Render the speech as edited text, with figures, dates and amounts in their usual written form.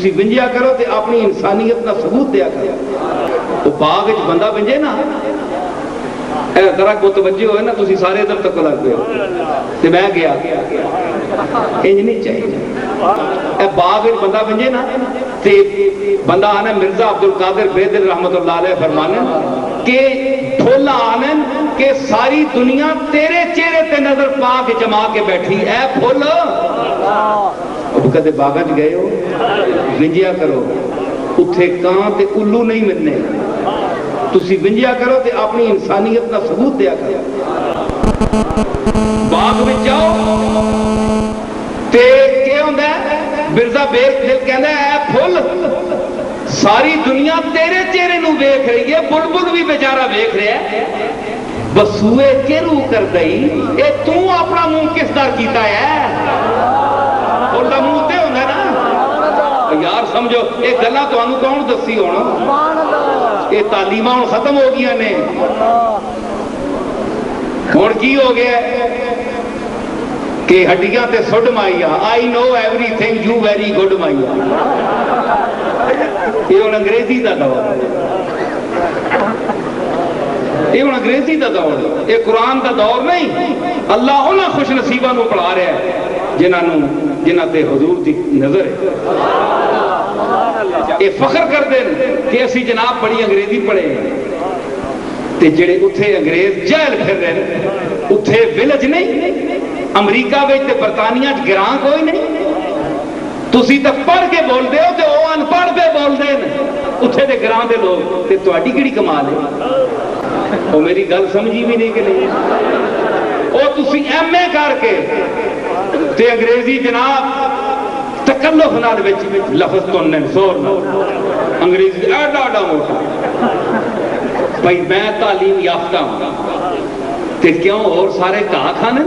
تسی ونجیا کرو تے اپنی انسانیت نہ ثبوت دیا کرو. وہ باغ وچ بندہ ونجے نا اے درخت متوجہ ہوئے نا تسی سارے ادھر تک لگ گئے تے میں گیا انج نہیں چاہیے. اے باغ وچ بندہ ونجے نا تے بندہ آنا مرزا عبدالقادر بیدل رحمت اللہ علیہ فرمانے کہ پھول آنے کہ ساری دنیا تیرے چہرے تے نظر پا کے جما کے بیٹھی اے پھول. اب کدے باغاں گئے ہو ونجیا کرو اتھے کان تے الو نہیں ملنے. تسی ونجیا کرو تے اپنی انسانیت نہ ثبوت دیا کرو. باغ میں جاؤ تے کیا ہوندا ہے مرزا بیدل کہندا ہے اے پھول ساری دنیا تیرے چہرے نو ویکھ رہی ہے بلبل بھی بیچارہ ویکھ رہا ہے بسوئے کے روح کر دئی اے تو اپنا منہ کس در کیتا ہے. اور دا منہ تے ہوندا نا یار سمجھو یہ گلاں تانوں کون دسی ہون یہ تعلیماں ختم ہو گیا نے ہن کی ہو گیا کہ ہڈیاں تے سڈ مائیا I know everything you very good مائیا. یہ ہوں انگریزی کا دور یہ ہوں انگریزی کا دور یہ قرآن کا دور نہیں. اللہ انہاں خوش نصیباں نو پڑھا رہا ہے جنہ تے حضور دی نظر ہے. یہ فخر کر دیں کہ اسی جناب بڑی انگریزی پڑھے تے جڑے اتھے انگریز جہل پھر رہے ہیں اتھے ویلج نہیں امریکہ تے برطانیہ گراں کوئی نہیں. تسی تو پڑھ کے بول دے ہو تے وہ ان پڑھ پہ بول دے اتھے دے گراں دے لوگ تے تہاڈی کیڑی کمال ہے. وہ میری گل سمجھی بھی نہیں کہ نہیں وہ تسی ایم اے کر کے تے انگریزی جناب تکلف نال وچ لفظ تو ننسور انگریزی ایڈا ایڈا موٹا بھائی میں تعلیم یافتہ ہوں تے کیوں اور سارے کہا کھانے